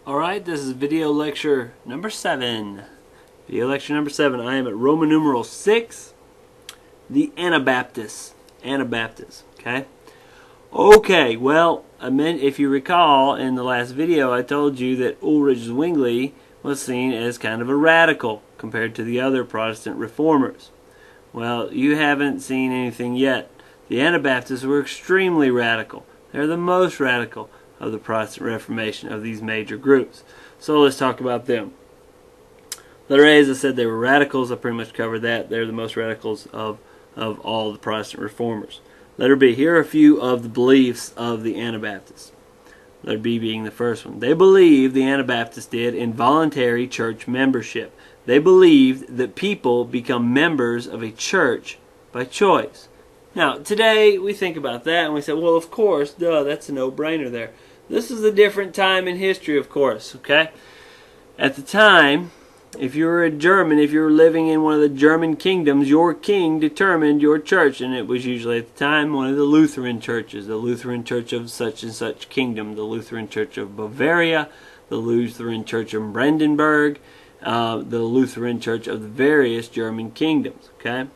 Alright, this is video lecture number 7. Video lecture number 7. I am at Roman numeral 6, the Anabaptists. Anabaptists, okay? Okay, well, if you recall in the last video, I told you that Ulrich Zwingli was seen as kind of a radical compared to the other Protestant reformers. Well, you haven't seen anything yet. The Anabaptists were extremely radical. They're the most radical of the Protestant Reformation of these major groups. So let's talk about them. Letter A, as I said, they were radicals. I pretty much covered that. They're the most radicals of all the Protestant reformers. Letter B, here are a few of the beliefs of the Anabaptists. Letter B being the first one. They believed, the Anabaptists did, in voluntary church membership. They believed that people become members of a church by choice. Now, today we think about that and we say, well, of course, duh, that's a no-brainer there. This is a different time in history, of course, okay? At the time, if you were a German, if you were living in one of the German kingdoms, your king determined your church, and it was usually at the time one of the Lutheran churches, the Lutheran Church of such and such kingdom, the Lutheran Church of Bavaria, the Lutheran Church of Brandenburg, the Lutheran Church of the various German kingdoms, okay?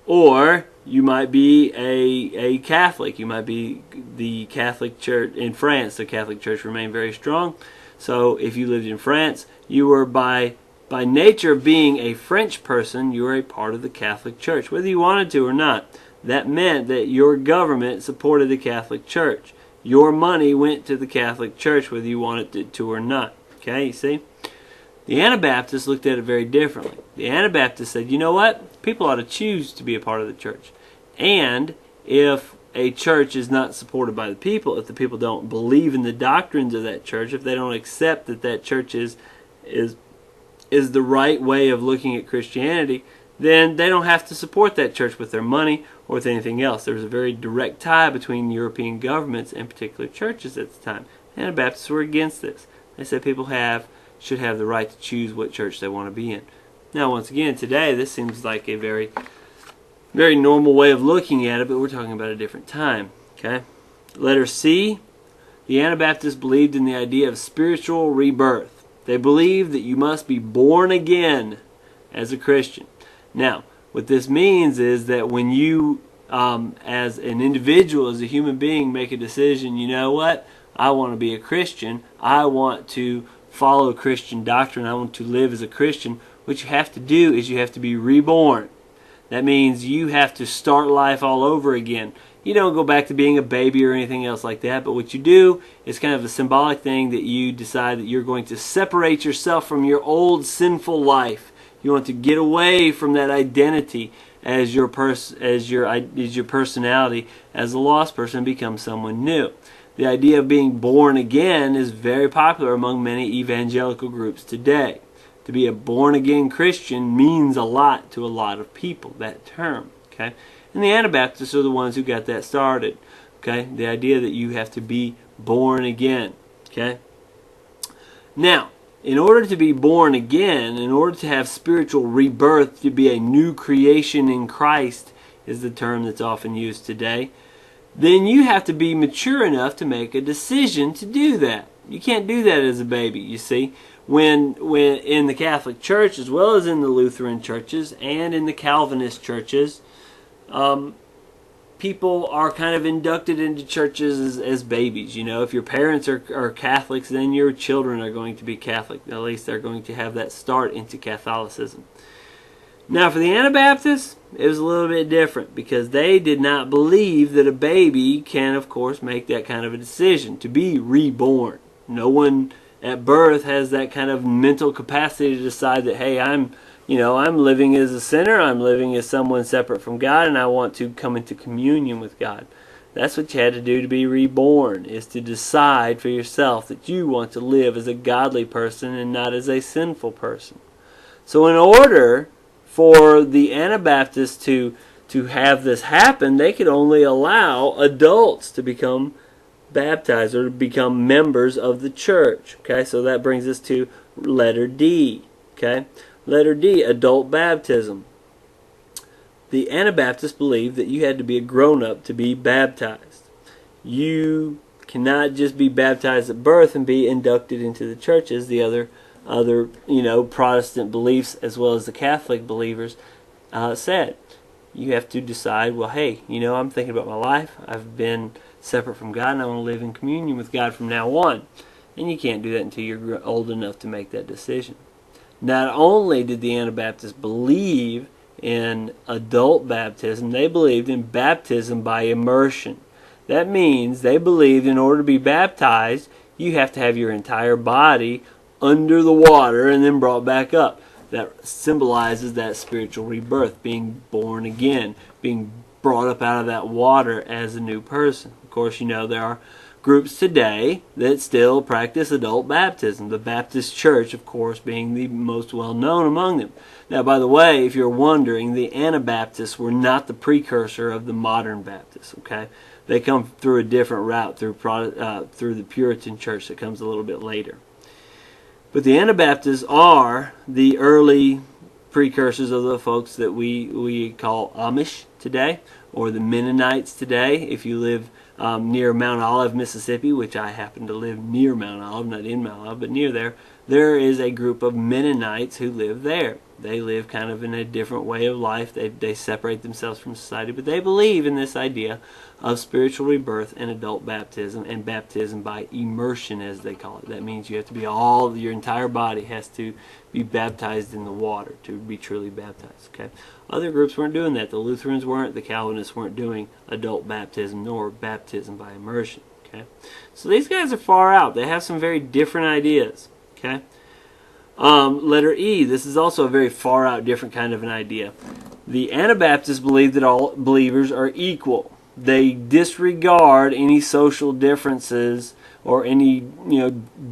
Or you might be a Catholic. You might be the Catholic Church in France. The Catholic Church remained very strong. So if you lived in France, you were by nature of being a French person, you were a part of the Catholic Church, whether you wanted to or not. That meant that your government supported the Catholic Church. Your money went to the Catholic Church, whether you wanted it to or not. Okay, you see? The Anabaptists looked at it very differently. The Anabaptists said, you know what? People ought to choose to be a part of the church. And if a church is not supported by the people, if the people don't believe in the doctrines of that church, if they don't accept that that church is the right way of looking at Christianity, then they don't have to support that church with their money or with anything else. There was a very direct tie between European governments and particular churches at the time. Anabaptists were against this. They said people should have the right to choose what church they want to be in. Now, once again, today, this seems like a very, very normal way of looking at it, but we're talking about a different time. Okay? Letter C, the Anabaptists believed in the idea of spiritual rebirth. They believed that you must be born again as a Christian. Now, what this means is that when you, as an individual, as a human being, make a decision, you know what? I want to be a Christian. I want to follow Christian doctrine. I want to live as a Christian. What you have to do is you have to be reborn. That means you have to start life all over again. You don't go back to being a baby or anything else like that, but what you do is kind of a symbolic thing that you decide that you're going to separate yourself from your old sinful life. You want to get away from that identity as your personality as a lost person and become someone new. The idea of being born again is very popular among many evangelical groups today. To be a born-again Christian means a lot to a lot of people, that term. Okay? And the Anabaptists are the ones who got that started. Okay? The idea that you have to be born again. Okay? Now, in order to be born again, in order to have spiritual rebirth, to be a new creation in Christ, is the term that's often used today, then you have to be mature enough to make a decision to do that. You can't do that as a baby, you see. When in the Catholic Church, as well as in the Lutheran churches and in the Calvinist churches, people are kind of inducted into churches as babies. You know, if your parents are Catholics, then your children are going to be Catholic. At least they're going to have that start into Catholicism. Now, for the Anabaptists, it was a little bit different because they did not believe that a baby can, of course, make that kind of a decision to be reborn. No one at birth has that kind of mental capacity to decide that, hey, I'm living as a sinner, I'm living as someone separate from God, and I want to come into communion with God. That's what you had to do to be reborn, is to decide for yourself that you want to live as a godly person and not as a sinful person. So in order for the Anabaptists to have this happen, they could only allow adults to become baptized or to become members of the church. Okay, so that brings us to letter D. Okay, letter D, adult baptism. The Anabaptists believed that you had to be a grown-up to be baptized. You cannot just be baptized at birth and be inducted into the church as the other Protestant beliefs as well as the Catholic believers said. You have to decide, well, hey, I'm thinking about my life. I've been separate from God, and I want to live in communion with God from now on. And you can't do that until you're old enough to make that decision. Not only did the Anabaptists believe in adult baptism, they believed in baptism by immersion. That means they believed in order to be baptized, you have to have your entire body under the water and then brought back up. That symbolizes that spiritual rebirth, being born again, being brought up out of that water as a new person. Of course, there are groups today that still practice adult baptism. The Baptist Church, of course, being the most well-known among them. Now, by the way, if you're wondering, the Anabaptists were not the precursor of the modern Baptists, okay? They come through a different route, through the Puritan Church that comes a little bit later. But the Anabaptists are the early precursors of the folks that we call Amish today, or the Mennonites today. If you live near Mount Olive, Mississippi, which I happen to live near Mount Olive, not in Mount Olive, but near there is a group of Mennonites who live there. They live kind of in a different way of life. They separate themselves from society, but they believe in this idea of spiritual rebirth and adult baptism, and baptism by immersion, as they call it. That means you have to be your entire body has to be baptized in the water to be truly baptized. Okay. Other groups weren't doing that. The Lutherans weren't. The Calvinists weren't doing adult baptism nor baptism by immersion. Okay. So these guys are far out. They have some very different ideas. Okay. Letter E. This is also a very far out, different kind of an idea. The Anabaptists believe that all believers are equal. They disregard any social differences or any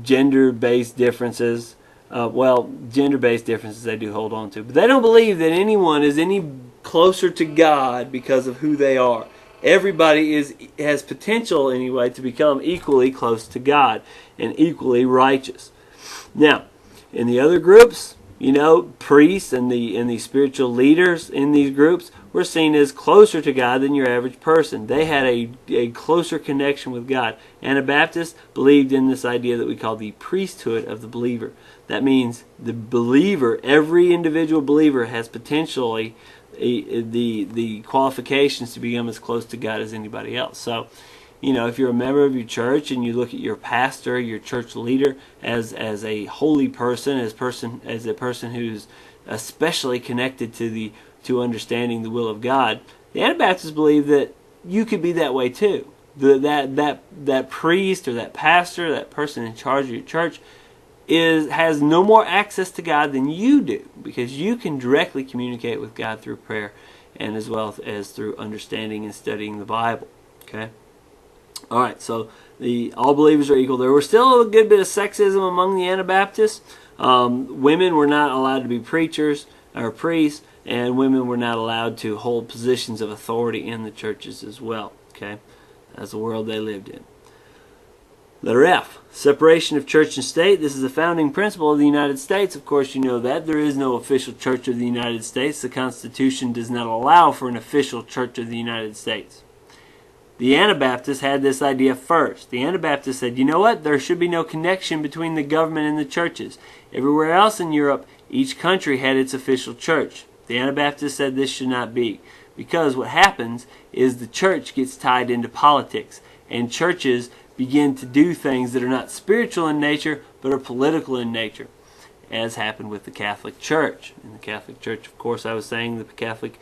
gender-based differences. Gender-based differences they do hold on to, but they don't believe that anyone is any closer to God because of who they are. Everybody has potential anyway to become equally close to God and equally righteous. Now, in the other groups, priests and the spiritual leaders in these groups were seen as closer to God than your average person. They had a closer connection with God. Anabaptists believed in this idea that we call the priesthood of the believer. That means the believer, every individual believer, has potentially the qualifications to become as close to God as anybody else. So, if you're a member of your church and you look at your pastor, your church leader, as a holy person, as a person who's especially connected to understanding the will of God, the Anabaptists believe that you could be that way too. That priest or that pastor, that person in charge of your church, has no more access to God than you do, because you can directly communicate with God through prayer and as well as through understanding and studying the Bible. Okay. All right, so all believers are equal. There was still a good bit of sexism among the Anabaptists. Women were not allowed to be preachers or priests, and women were not allowed to hold positions of authority in the churches as well. Okay, that's the world they lived in. Letter F, separation of church and state. This is a founding principle of the United States. Of course, you know that. There is no official church of the United States. The Constitution does not allow for an official church of the United States. The Anabaptists had this idea first. The Anabaptists said, you know what? There should be no connection between the government and the churches. Everywhere else in Europe, each country had its official church. The Anabaptists said this should not be, because what happens is the church gets tied into politics, and churches begin to do things that are not spiritual in nature, but are political in nature, as happened with the Catholic Church. In the Catholic Church, of course, I was saying the Catholic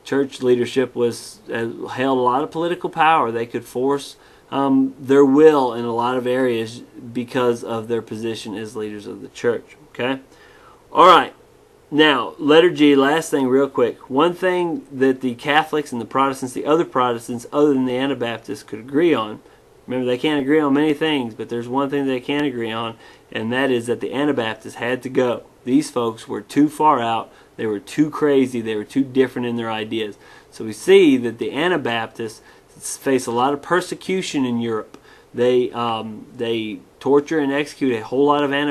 Church leadership held a lot of political power. They could force their will in a lot of areas because of their position as leaders of the church. Okay? All right. Now, letter G, last thing real quick. One thing that the Catholics and the Protestants, the other Protestants other than the Anabaptists, could agree on. Remember, they can't agree on many things, but there's one thing they can agree on, and that is that the Anabaptists had to go. These folks were too far out. They were too crazy. They were too different in their ideas. So we see that the Anabaptists face a lot of persecution in Europe. They torture and execute a whole lot of Anabaptists.